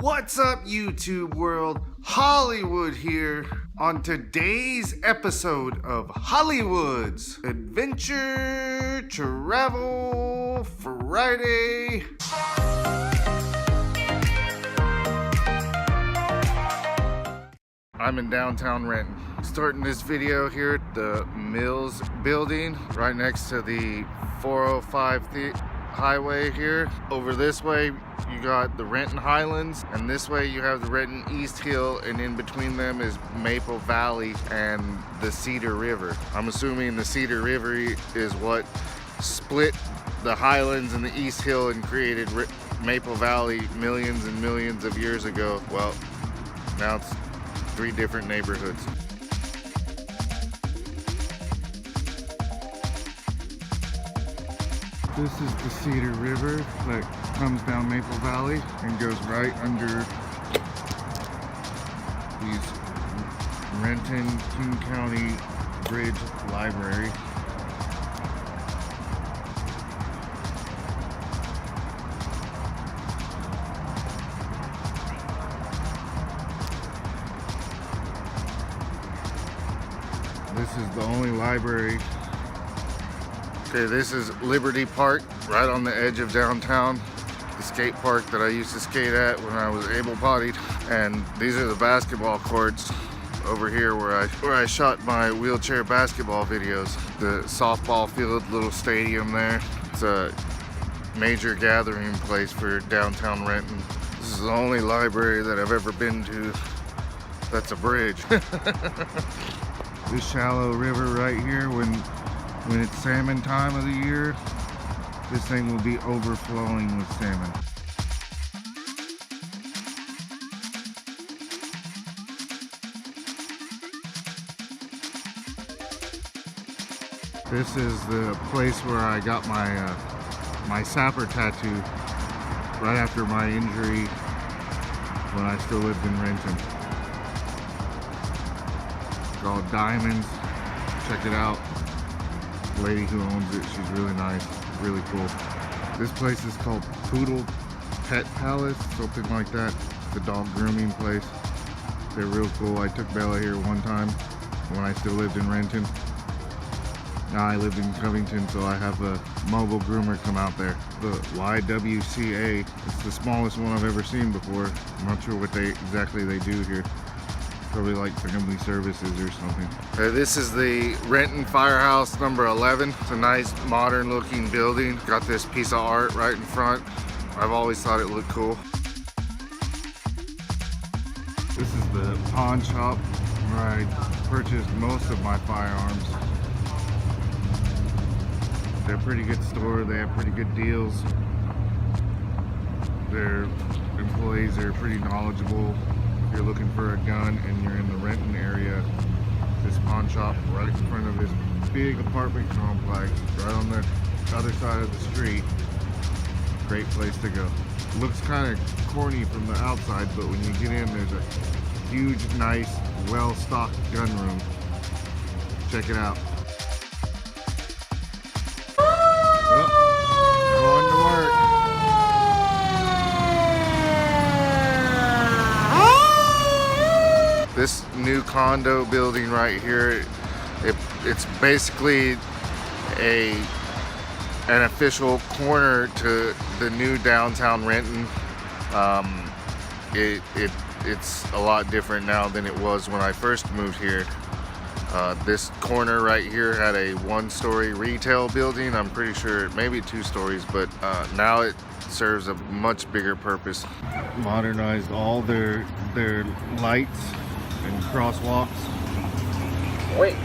What's up, YouTube world? Hollywood here on today's episode of Hollywood's Adventure Travel Friday. I'm in downtown Renton. Starting this video here at the Mills building right next to the 405 highway here. Over this way you got the Renton Highlands, and this way you have the Renton East Hill, and in between them is Maple Valley and the Cedar River. I'm assuming the Cedar River is what split the Highlands and the East Hill and created Maple Valley millions and millions of years ago. Well, now it's three different neighborhoods. This is the Cedar River that comes down Maple Valley and goes right under these Renton King County Bridge Library. This is the only library. Okay, this is Liberty Park, right on the edge of downtown. The skate park that I used to skate at when I was able-bodied. And these are the basketball courts over here where I shot my wheelchair basketball videos. The softball field, little stadium there. It's a major gathering place for downtown Renton. This is the only library that I've ever been to that's a bridge. This shallow river right here, when it's salmon time of the year, this thing will be overflowing with salmon. This is the place where I got my sapper tattoo right after my injury when I still lived in Renton. It's called Diamonds. Check it out. The lady who owns it, she's really nice, really cool. This place is called Poodle Pet Palace, something like that. It's a dog grooming place. They're real cool. I took Bella here one time when I still lived in Renton. Now I live in Covington, so I have a mobile groomer come out there. The YWCA, it's the smallest one I've ever seen before. I'm not sure what exactly they do here. Probably like family services or something. This is the Renton Firehouse number 11. It's a nice modern looking building. Got this piece of art right in front. I've always thought it looked cool. This is the pawn shop where I purchased most of my firearms. They're a pretty good store. They have pretty good deals. Their employees are pretty knowledgeable. If you're looking for a gun and you're in the Renton area, this pawn shop right in front of this big apartment complex, right on the other side of the street. Great place to go. Looks kind of corny from the outside, but when you get in, there's a huge, nice, well-stocked gun room. Check it out. Going to work. This new condo building right here, it's basically an official corner to the new downtown Renton. It's a lot different now than it was when I first moved here. This corner right here had a one-story retail building. I'm pretty sure maybe 2 stories, but now it serves a much bigger purpose. Modernized all their lights and crosswalks. Wait.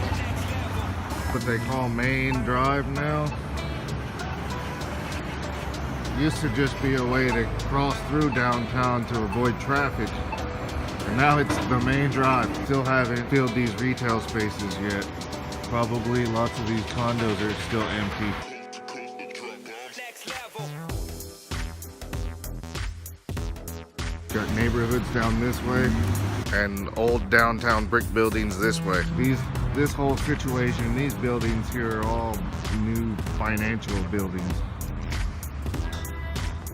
What they call Main Drive now. Used to just be a way to cross through downtown to avoid traffic. And now it's the main drive. Still haven't filled these retail spaces yet. Probably lots of these condos are still empty. Got neighborhoods down this way and old downtown brick buildings this way. This whole situation, these buildings here are all new financial buildings.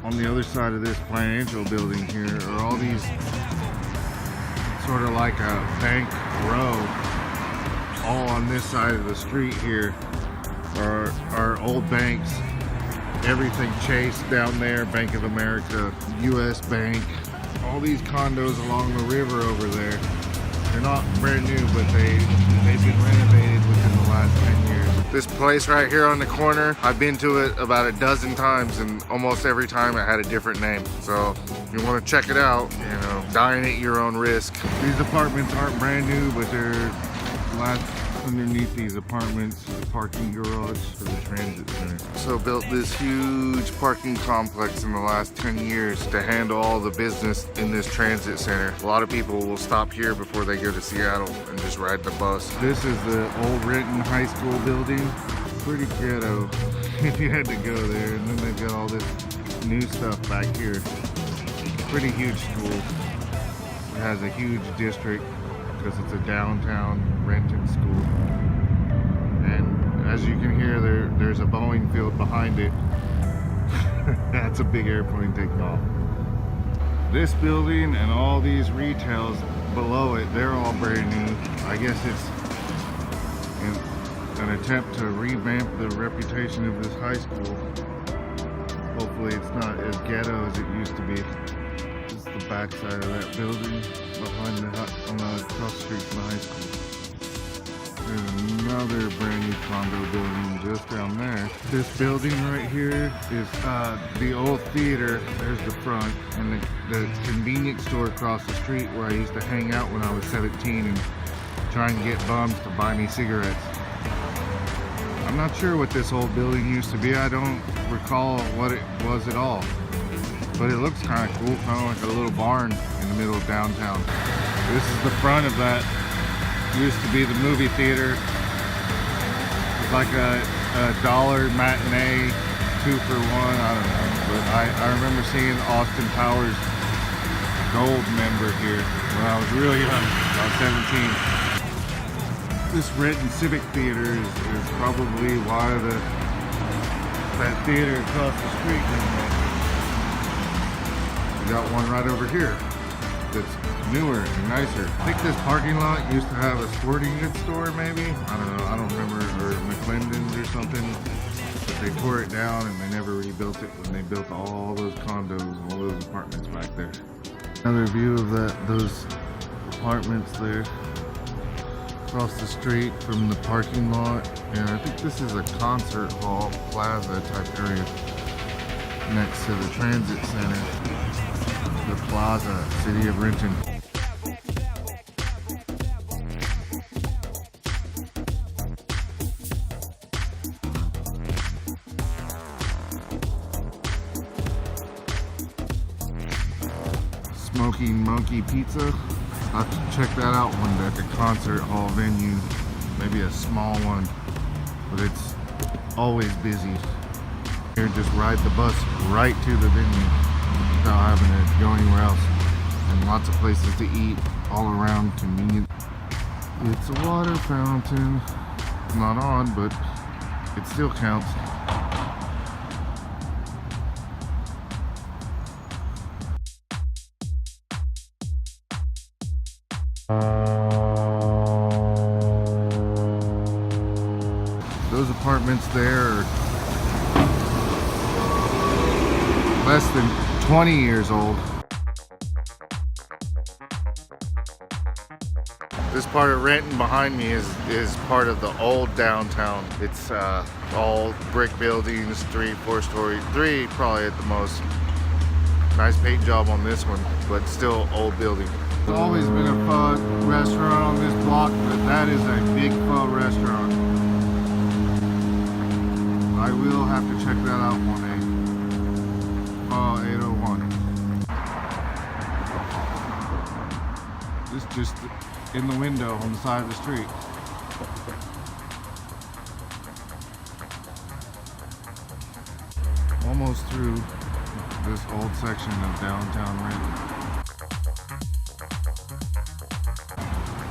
on the other side of this financial building here are all these sort of like a bank row. All on this side of the street here are old banks. Everything Chase down there, Bank of America, US Bank. All these condos along the river over there. They're not brand new, but they've been renovated within the last 10 years. This place right here on the corner, I've been to it about a dozen times, and almost every time it had a different name. So if you want to check it out, you know, dine at your own risk. These apartments aren't brand new, but they're underneath these apartments, the parking garage for the transit center. So built this huge parking complex in the last 10 years to handle all the business in this transit center. A lot of people will stop here before they go to Seattle and just ride the bus. This is the old Renton High School building. Pretty ghetto if you had to go there. And then they've got all this new stuff back here. Pretty huge school. It has a huge district because it's a downtown Renton school. And as you can hear, there's a Boeing field behind it. That's a big airplane taking off. This building and all these retails below it, they're all brand new. I guess it's an attempt to revamp the reputation of this high school. Hopefully it's not as ghetto as it used to be. This is the back side of that building behind on the cross street from the high school. There's another brand new condo building just down there. This building right here is the old theater. There's the front, and the convenience store across the street where I used to hang out when I was 17 and try and get bums to buy me cigarettes. I'm not sure what this old building used to be. I don't recall what it was at all. But it looks kind of cool, kind of like a little barn in the middle of downtown. This is the front of that. Used to be the movie theater. It's like a dollar matinee, 2 for 1, I don't know. But I remember seeing Austin Powers Gold member here when I was really young, I was 17. This Renton Civic Theater is probably why that theater across the street didn't make it. We got one right over here that's newer and nicer. I think this parking lot used to have a sporting goods store, maybe. I don't know, I don't remember, or McClendon's or something. But they tore it down and they never rebuilt it when they built all those condos, all those apartments back there. Another view of those apartments there across the street from the parking lot. And I think this is a concert hall plaza type area next to the transit center. The plaza, city of Renton. Smoking Monkey Pizza. I'll have to check that out one day at the concert hall venue. Maybe a small one, but it's always busy. Here, just ride the bus right to the venue without having to go anywhere else. And lots of places to eat all around, convenient. It's a water fountain. It's not on, but it still counts. Those apartments there are less than 20 years old. This part of Renton behind me is part of the old downtown. It's all brick buildings, 3-4 story, 3 probably at the most. Nice paint job on this one, but still old building. There's always been a pho restaurant on this block, but that is a big pho restaurant. I will have to check that out one day. Pho 801. This just in the window on the side of the street. Almost through this old section of downtown Renton.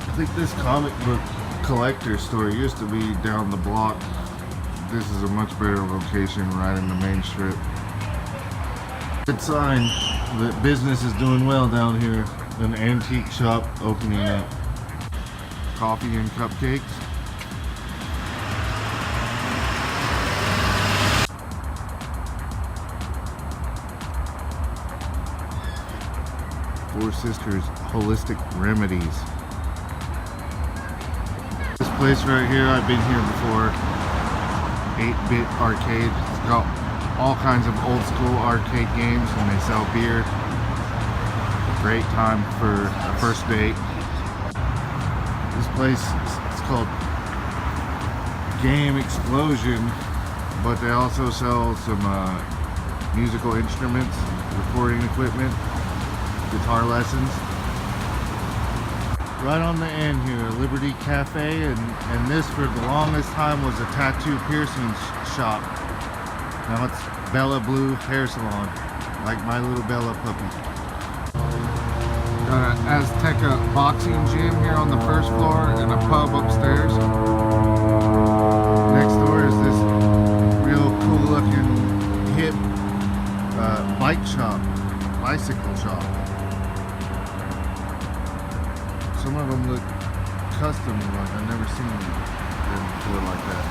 I think this comic book collector store used to be down the block. This is a much better location right in the main strip. Good sign that business is doing well down here. An antique shop opening up. Coffee and cupcakes. Four Sisters Holistic Remedies. This place right here, I've been here before. 8-bit arcade. It's got all kinds of old school arcade games and they sell beer. Great time for a first date. This place is called Game Explosion, but they also sell some musical instruments, recording equipment, guitar lessons. Right on the end here, Liberty Cafe, and this for the longest time was a tattoo piercing shop. Now it's Bella Blue Hair Salon, like my little Bella puppy. Azteca boxing gym here on the first floor and a pub upstairs. Next door is this real cool looking hip bike shop, bicycle shop. Some of them look custom, like I've never seen them before like that.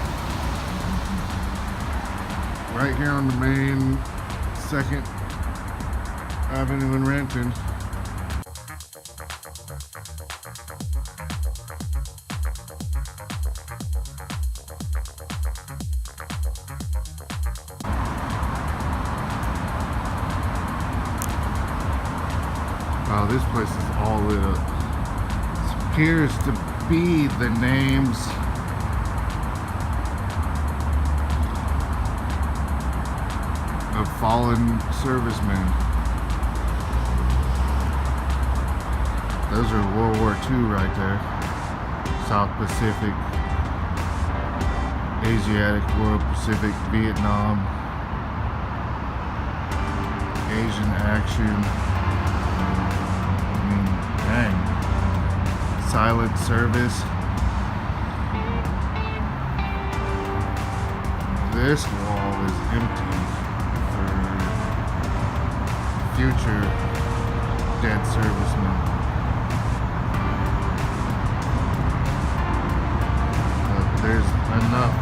Right here on the main 2nd Avenue in Renton. Wow, this place is all lit up. This appears to be the names of fallen servicemen. Those are World War II right there. South Pacific, Asiatic War, Pacific, Vietnam, Asian action. Dang. Silent service. This wall is empty for future dead servicemen. But there's enough.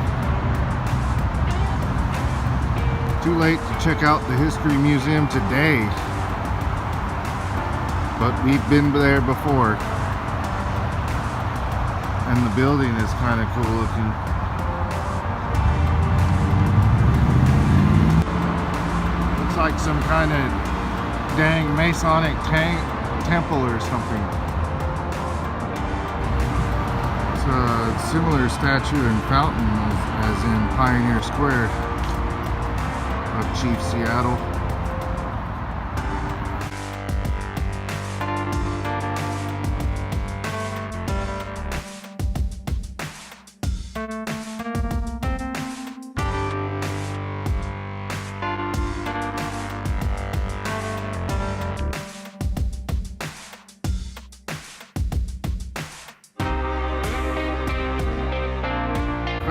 Too late to check out the History Museum today. But we've been there before, and the building is kind of cool looking. Looks like some kind of dang Masonic temple or something. It's a similar statue and fountain as in Pioneer Square of Chief Seattle.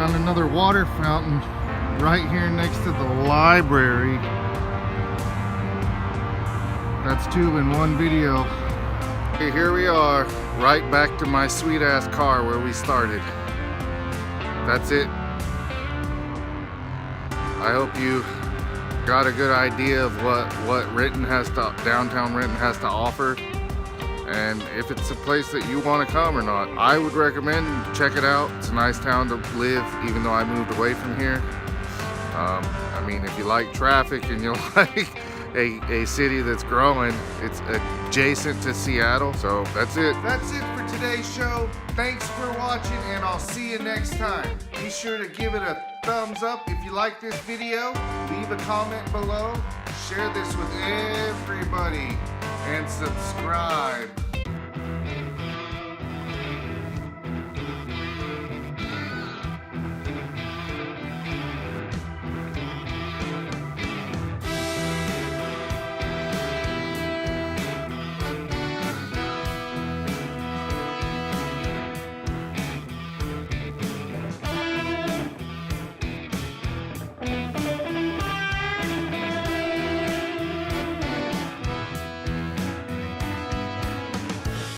Found another water fountain right here next to the library. That's 2 in 1 video. Okay, here we are, right back to my sweet ass car where we started. That's it. I hope you got a good idea of what Renton has to, downtown Renton has to offer. And if it's a place that you want to come or not, I would recommend check it out. It's a nice town to live, even though I moved away from here. I mean, if you like traffic and you like a city that's growing, it's adjacent to Seattle. So that's it. That's it for today's show. Thanks for watching, and I'll see you next time. Be sure to give it a thumbs up if you like this video. Leave a comment below. Share this with everybody. And subscribe.